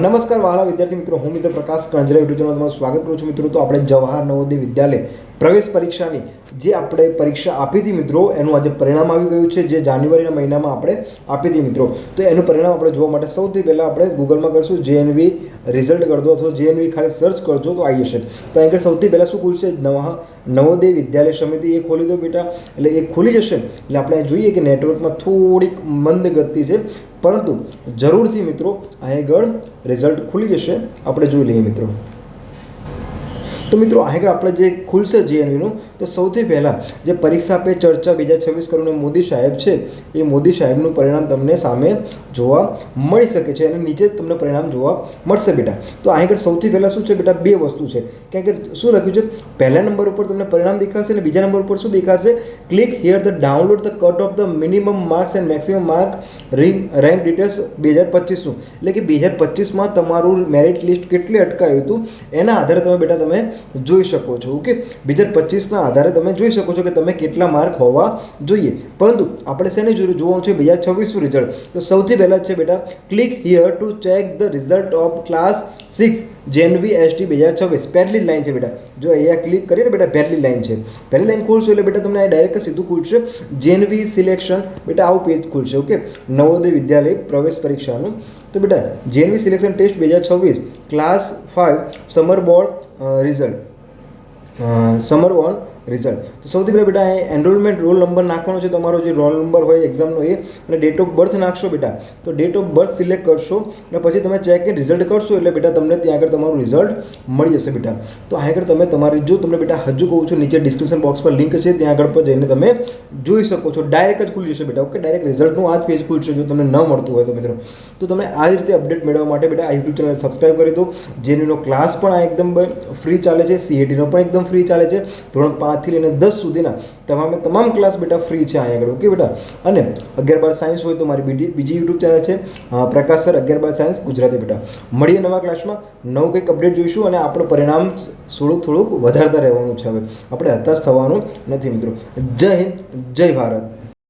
નમસ્કાર વહાલા વિદ્યાર્થી મિત્રો, હું મિત્ર પ્રકાશ કાંજરા યુટ્યુબ ચેનલમાં તમારું સ્વાગત કરું છું. મિત્રો, તો આપણે જવાહર નવોદય વિદ્યાલય પ્રવેશ પરીક્ષાની જે આપણે પરીક્ષા આપી હતી મિત્રો, એનું આજે પરિણામ આવી ગયું છે, જે જાન્યુઆરીના મહિનામાં આપણે આપી હતી મિત્રો. તો એનું પરિણામ આપણે જોવા માટે સૌથી પહેલાં આપણે ગૂગલમાં કરશું JNV રિઝલ્ટ કરજો અથવા JNV ખાલી સર્ચ કરજો તો આવી જશે. તો અહીં સૌથી પહેલાં શું ખુલશે? નવોદય વિદ્યાલય સમિતિ એ ખોલી દો બેટા. એટલે એ ખુલી જશે એટલે આપણે જોઈએ કે નેટવર્કમાં થોડીક મંદ ગતિ છે, પરંતુ જરૂરથી મિત્રો આગળ રિઝલ્ટ ખુલી જશે. આપણે જોઈ લઈએ મિત્રો. તો મિત્રો આગળ આપણે જે ખુલશે JNVનું, તો સૌથી પહેલાં જે પરીક્ષા પે ચર્ચા 2026 કરીને મોદી સાહેબ છે, એ મોદી સાહેબનું પરિણામ તમને સામે જોવા મળી શકે છે અને નીચે તમને પરિણામ જોવા મળશે બેટા. તો આગળ સૌથી પહેલાં શું છે બેટા? બે વસ્તુ છે. કારણ કે શું લખ્યું છે? પહેલા નંબર ઉપર તમને પરિણામ દેખાશે અને બીજા નંબર ઉપર શું દેખાશે? Click here the download the cut off the minimum marks and maximum mark rank details 2025નું. એટલે કે 2025માં તમારું મેરિટ લિસ્ટ કેટલી અટકાયું હતું એના આધારે તમે બેટા તમે જોઈ શકો છો. ઓકે, 2025ના આધારે તમે જોઈ શકો છો કે તમે કેટલા માર્ક હોવા જોઈએ. પરંતુ આપણે શેને જોવાનું છે? 2026નું રિઝલ્ટ. તો સૌથી પહેલાં છે બેટા, click here to check the result of class 6 JNV ST 2026. પહેલી લાઈન છે બેટા. જો અહીંયા ક્લિક કરીએ ને બેટા, પહેલી લાઈન છે. પહેલી લાઈન ખોલશો એટલે બેટા તમને ડાયરેક્ટ સીધું ખુલશે JNV સિલેક્શન. બેટા આવું પેજ ખુલશે. ઓકે, નવોદય વિદ્યાલય પ્રવેશ પરીક્ષાનું. તો બેટા JNV સિલેક્શન ટેસ્ટ 2026 ક્લાસ 5 સમર બોર્ડ રિઝલ્ટ, સમર ઓન રિઝલ્ટ. તો સૌથી પહેલાં બેટા એનરોલમેન્ટ રોલ નંબર નાખવાનો છે, તમારો જે રોલ નંબર હોય એક્ઝામનો એ, અને ડેટ ઓફ બર્થ નાખશો બેટા. તો ડેટ ઓફ બર્થ સિલેક્ટ કરશો અને પછી તમે ચેક ઇન રિઝલ્ટ કરશો એટલે બેટા તમને ત્યાં આગળ તમારું રિઝલ્ટ મળી જશે બેટા. તો આગળ તમે તમારી જો તમને બેટા હજુ કહું છું, નીચે ડિસ્ક્રિપ્શન બોક્સ પર લિંક છે, ત્યાં આગળ પર જઈને તમે જોઈ શકો છો. ડાયરેક્ટ જ ખુલી જશે બેટા. ઓકે, ડાયરેક્ટ રિઝલ્ટનું આ જ પેજ ખુલશે જો તમને ન મળતું હોય તો મિત્રો. તો તમે આ રીતે અપડેટ મેળવવા માટે બેટા આ યુટ્યુબ ચેનલ સબસ્ક્રાઈબ કરી દો. JNVનો ક્લાસ પણ આ એકદમ ફ્રી ચાલે છે, CATનો પણ એકદમ ફ્રી ચાલે છે. ધોરણ 5 થી લઈને 10 સુધીના તમામ ક્લાસ બેટા ફ્રી છે અહીંયા આગળ. ઓકે બેટા, અને 11-12 સાયન્સ હોય તો મારી બીજી યુટ્યુબ ચેનલ છે પ્રકાશ સર 11-12 સાયન્સ ગુજરાતી બેટા. મળીએ નવા ક્લાસમાં, નવું કંઈક અપડેટ જોઈશું અને આપણું પરિણામ થોડુંક વધારતા રહેવાનું છે. હવે આપણે હતાશ થવાનું નથી મિત્રો. જય હિન્દ, જય ભારત.